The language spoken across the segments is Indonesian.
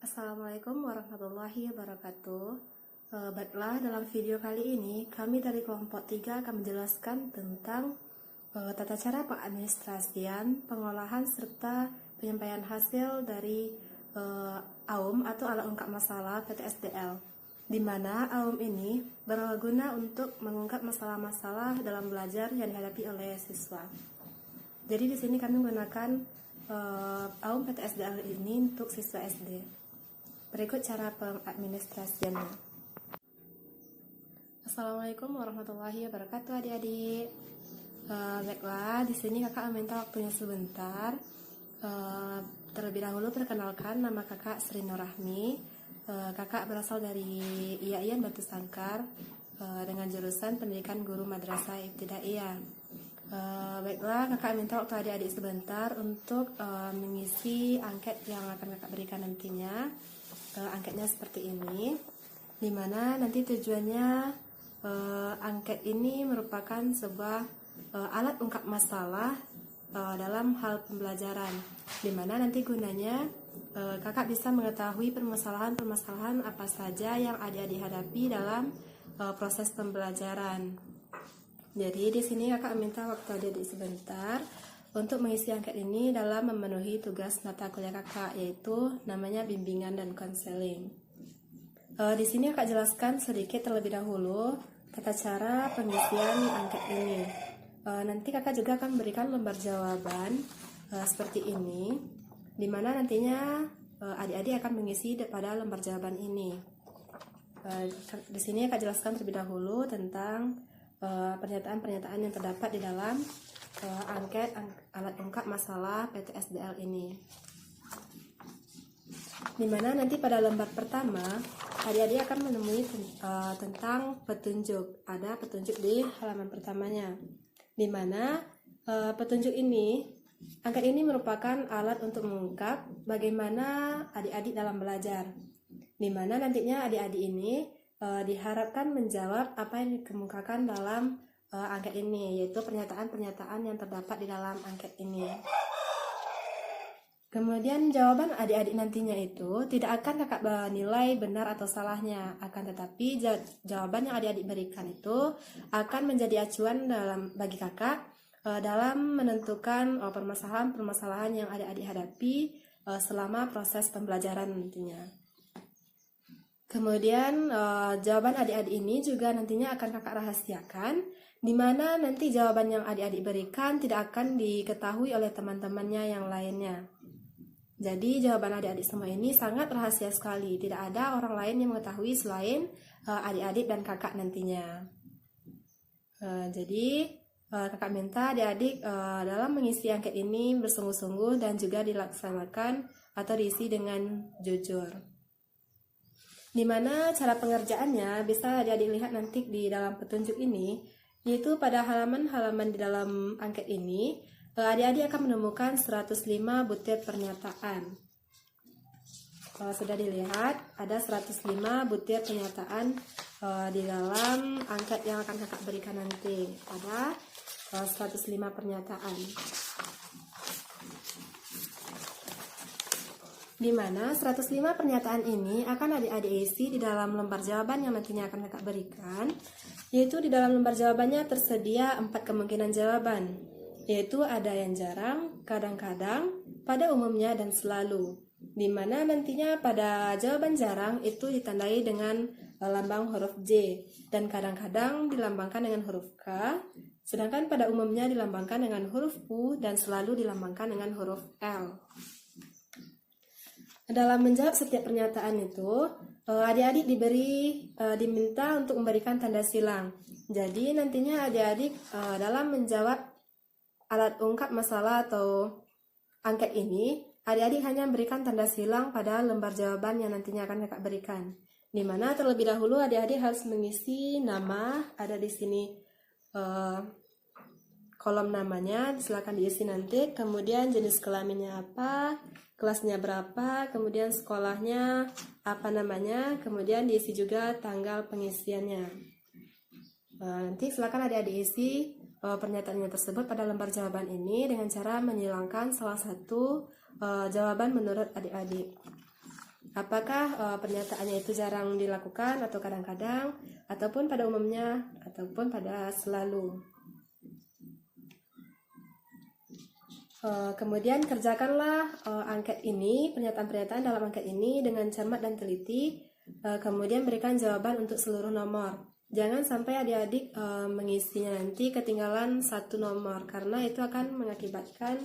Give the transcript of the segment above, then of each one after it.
Assalamualaikum warahmatullahi wabarakatuh. Baiklah, dalam video kali ini kami dari kelompok 3 akan menjelaskan tentang tata cara pengadministrasian, pengolahan serta penyampaian hasil dari AUM atau alat ungkap masalah PTSDL, di mana AUM ini berguna untuk mengungkap masalah-masalah dalam belajar yang dihadapi oleh siswa. Jadi di sini kami menggunakan AUM PTSDL ini untuk siswa SD. Berikut cara pengadministrasiannya. Assalamualaikum warahmatullahi wabarakatuh adik-adik. Baiklah, di sini kakak meminta waktunya sebentar. Terlebih dahulu perkenalkan, nama kakak Sri Nurrahmi. Kakak berasal dari IAIN Batu Sangkar dengan jurusan Pendidikan Guru Madrasah Ibtidaiyah. Baiklah, kakak minta waktu adik-adik sebentar untuk mengisi angket yang akan kakak berikan nantinya. Angketnya seperti ini, dimana nanti tujuannya angket ini merupakan sebuah alat ungkap masalah dalam hal pembelajaran, dimana nanti gunanya kakak bisa mengetahui permasalahan-permasalahan apa saja yang adik-adik hadapi dalam proses pembelajaran. Jadi di sini kakak minta waktu adik-adik sebentar untuk mengisi angket ini dalam memenuhi tugas mata kuliah kakak, yaitu namanya bimbingan dan konseling. Di sini kakak jelaskan sedikit terlebih dahulu tata cara pengisian angket ini. Nanti kakak juga akan memberikan lembar jawaban seperti ini, dimana nantinya adik-adik akan mengisi pada lembar jawaban ini. Di sini kakak jelaskan terlebih dahulu tentang pernyataan-pernyataan yang terdapat di dalam angket alat ungkap masalah PTSDL ini, dimana nanti pada lembar pertama adik-adik akan menemui tentang petunjuk. Ada petunjuk di halaman pertamanya, dimana petunjuk ini, angket ini merupakan alat untuk mengungkap bagaimana adik-adik dalam belajar, dimana nantinya adik-adik ini diharapkan menjawab apa yang dikemukakan dalam angket ini, yaitu pernyataan-pernyataan yang terdapat di dalam angket ini. Kemudian jawaban adik-adik nantinya itu tidak akan kakak nilai benar atau salahnya, akan tetapi jawaban yang adik-adik berikan itu akan menjadi acuan bagi kakak dalam menentukan permasalahan-permasalahan yang adik-adik hadapi selama proses pembelajaran nantinya. Kemudian jawaban adik-adik ini juga nantinya akan kakak rahasiakan, di mana nanti jawaban yang adik-adik berikan tidak akan diketahui oleh teman-temannya yang lainnya. Jadi jawaban adik-adik semua ini sangat rahasia sekali, tidak ada orang lain yang mengetahui selain adik-adik dan kakak nantinya. Jadi kakak minta adik-adik dalam mengisi angket ini bersungguh-sungguh dan juga dilaksanakan atau diisi dengan jujur. Dimana cara pengerjaannya bisa adik-adik lihat nanti di dalam petunjuk ini, yaitu pada halaman-halaman di dalam angket ini adik-adik akan menemukan 105 butir pernyataan. Kalau sudah dilihat, ada 105 butir pernyataan di dalam angket yang akan kakak berikan nanti. Ada 105 pernyataan, di mana 105 pernyataan ini akan adik-adik isi di dalam lembar jawaban yang nantinya akan kakak berikan, yaitu di dalam lembar jawabannya tersedia 4 kemungkinan jawaban, yaitu ada yang jarang, kadang-kadang, pada umumnya, dan selalu, di mana nantinya pada jawaban jarang itu ditandai dengan lambang huruf J, dan kadang-kadang dilambangkan dengan huruf K, sedangkan pada umumnya dilambangkan dengan huruf U, dan selalu dilambangkan dengan huruf L. Dalam menjawab setiap pernyataan itu, adik-adik diminta untuk memberikan tanda silang. Jadi nantinya adik-adik dalam menjawab alat ungkap masalah atau angket ini, adik-adik hanya memberikan tanda silang pada lembar jawaban yang nantinya akan kakak berikan. Dimana terlebih dahulu adik-adik harus mengisi nama, ada di sini kolom namanya, silakan diisi nanti. Kemudian jenis kelaminnya apa, kelasnya berapa, kemudian sekolahnya apa namanya, kemudian diisi juga tanggal pengisiannya. Nanti silakan adik-adik isi pernyataannya tersebut pada lembar jawaban ini dengan cara menyilangkan salah satu jawaban menurut adik-adik. Apakah pernyataannya itu jarang dilakukan atau kadang-kadang, ataupun pada umumnya, ataupun pada selalu. Kemudian kerjakanlah angket ini, pernyataan-pernyataan dalam angket ini dengan cermat dan teliti. Kemudian berikan jawaban untuk seluruh nomor. Jangan sampai adik-adik mengisinya nanti ketinggalan satu nomor, karena itu akan mengakibatkan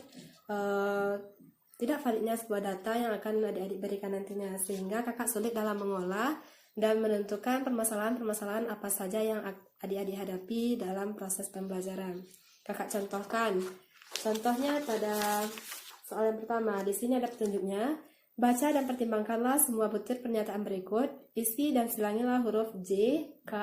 tidak validnya sebuah data yang akan adik-adik berikan nantinya, sehingga kakak sulit dalam mengolah dan menentukan permasalahan-permasalahan apa saja yang adik-adik hadapi dalam proses pembelajaran. Kakak contohkan. Contohnya pada soal yang pertama, di sini ada petunjuknya. Baca dan pertimbangkanlah semua butir pernyataan berikut. Isi dan silangilah huruf J, K,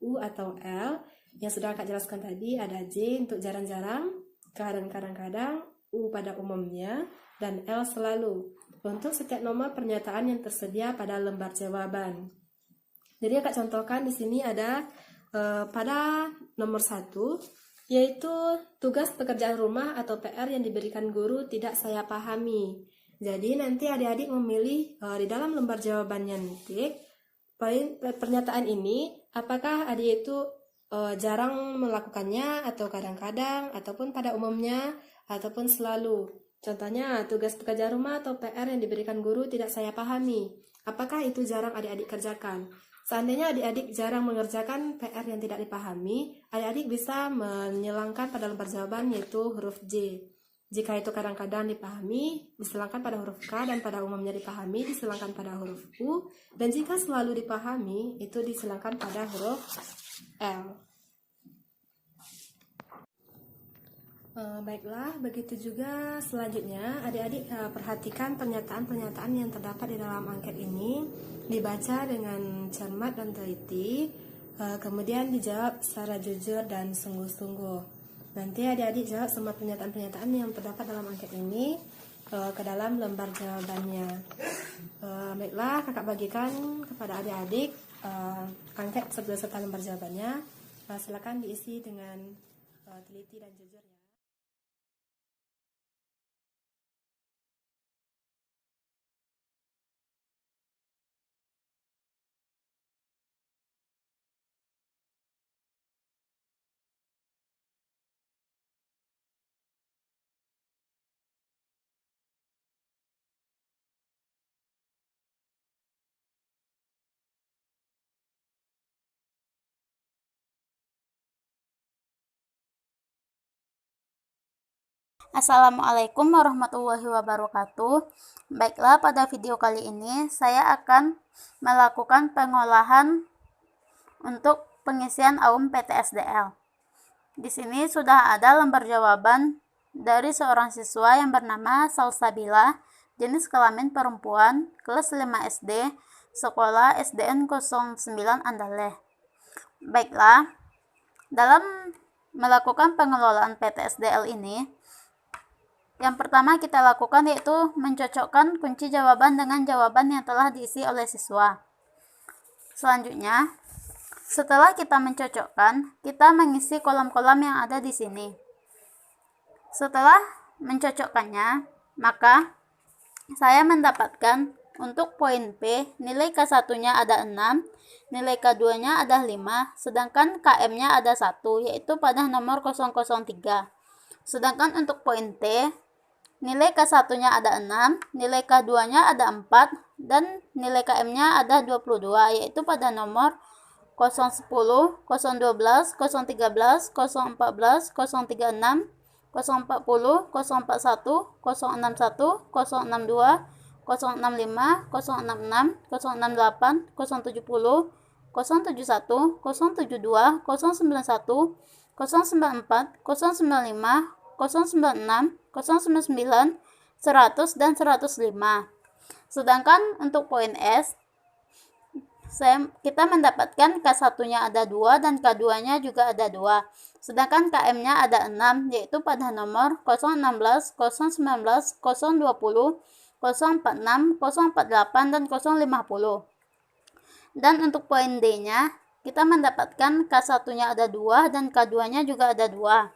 U, atau L. Yang sudah kakak jelaskan tadi, ada J untuk jarang-jarang, K dan kadang-kadang, U pada umumnya, dan L selalu. Untuk setiap nomor pernyataan yang tersedia pada lembar jawaban. Jadi kakak contohkan di sini ada pada nomor 1, yaitu tugas pekerjaan rumah atau PR yang diberikan guru tidak saya pahami. Jadi nanti adik-adik memilih di dalam lembar jawabannya nanti pernyataan ini apakah adik itu jarang melakukannya atau kadang-kadang ataupun pada umumnya ataupun selalu. Contohnya tugas pekerjaan rumah atau PR yang diberikan guru tidak saya pahami. Apakah itu jarang adik-adik kerjakan? Seandainya adik-adik jarang mengerjakan PR yang tidak dipahami, adik-adik bisa menyilangkan pada lembar jawaban yaitu huruf J. Jika itu kadang-kadang dipahami, disilangkan pada huruf K, dan pada umumnya dipahami, disilangkan pada huruf U, dan jika selalu dipahami, itu disilangkan pada huruf L. Baiklah, begitu juga selanjutnya adik-adik perhatikan pernyataan-pernyataan yang terdapat di dalam angket ini, dibaca dengan cermat dan teliti, kemudian dijawab secara jujur dan sungguh-sungguh. Nanti adik-adik jawab semua pernyataan-pernyataan yang terdapat dalam angket ini ke dalam lembar jawabannya. Baiklah, kakak bagikan kepada adik-adik angket beserta lembar jawabannya. Silakan diisi dengan teliti dan jujur ya. Assalamualaikum warahmatullahi wabarakatuh. Baiklah, pada video kali ini saya akan melakukan pengolahan untuk pengisian AUM PTSDL. Di sini sudah ada lembar jawaban dari seorang siswa yang bernama Salsabila, jenis kelamin perempuan, kelas 5 SD, sekolah SDN 09 Andaleh. Baiklah, dalam melakukan pengelolaan PTSDL ini, yang pertama kita lakukan yaitu mencocokkan kunci jawaban dengan jawaban yang telah diisi oleh siswa. Selanjutnya, setelah kita mencocokkan, kita mengisi kolom-kolom yang ada di sini. Setelah mencocokkannya, maka saya mendapatkan untuk poin P, nilai K1-nya ada 6, nilai K2-nya ada 5, sedangkan KM-nya ada 1, yaitu pada nomor 003. Sedangkan untuk poin T, nilai K1-nya ada 6, nilai K2-nya ada 4, dan nilai KM-nya ada 22, yaitu pada nomor 010, 012, 013, 014, 036, 040, 041, 061, 062, 065, 066, 068, 070, 071, 072, 091, 094, 095, 096, 099, 100, dan 105. Sedangkan untuk poin S, kita mendapatkan K1-nya ada 2 dan K2-nya juga ada 2. Sedangkan KM-nya ada 6, yaitu pada nomor 016, 019, 020, 046, 048, dan 050. Dan untuk poin D-nya, kita mendapatkan K1-nya ada 2 dan K2-nya juga ada 2.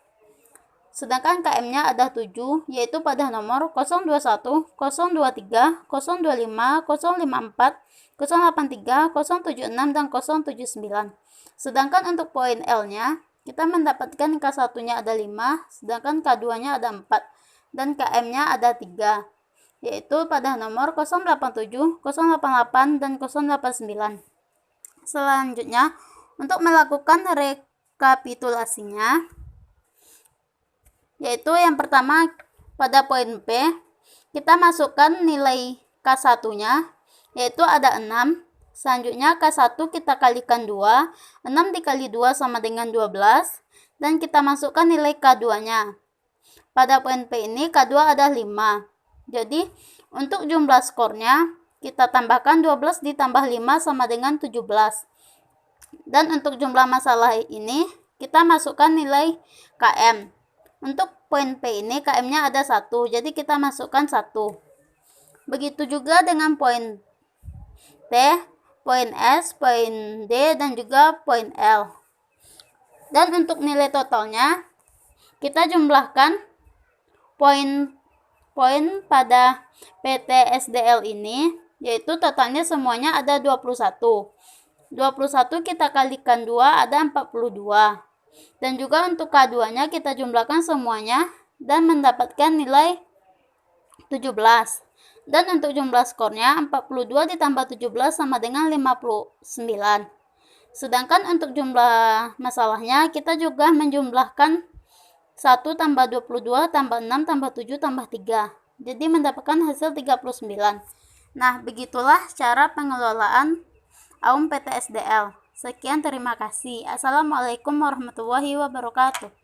Sedangkan KM-nya ada 7, yaitu pada nomor 021, 023, 025, 054, 083, 076, dan 079. Sedangkan untuk poin L-nya, kita mendapatkan K1-nya ada 5, sedangkan K2-nya ada 4, dan KM-nya ada 3, yaitu pada nomor 087, 088, dan 089. Selanjutnya, untuk melakukan rekapitulasinya, yaitu yang pertama pada poin P, kita masukkan nilai K1-nya, yaitu ada 6. Selanjutnya K1 kita kalikan 2, 6 dikali 2 sama dengan 12, dan kita masukkan nilai K2-nya. Pada poin P ini K2 ada 5. Jadi untuk jumlah skornya kita tambahkan 12 ditambah 5 sama dengan 17. Dan untuk jumlah masalah ini kita masukkan nilai KM. Untuk poin P ini KM-nya ada 1, jadi kita masukkan 1. Begitu juga dengan poin T, poin S, poin D, dan juga poin L. Dan untuk nilai totalnya kita jumlahkan poin pada PTSDL ini, yaitu totalnya semuanya ada 21. 21 kita kalikan 2 ada 42. Dan juga untuk K2-nya kita jumlahkan semuanya dan mendapatkan nilai 17. Dan untuk jumlah skornya 42 ditambah 17 sama dengan 59. Sedangkan untuk jumlah masalahnya kita juga menjumlahkan 1 tambah 22 tambah 6 tambah 7 tambah 3. Jadi mendapatkan hasil 39. Nah, begitulah cara pengelolaan AUM PTSDL. Sekian, terima kasih. Assalamualaikum warahmatullahi wabarakatuh.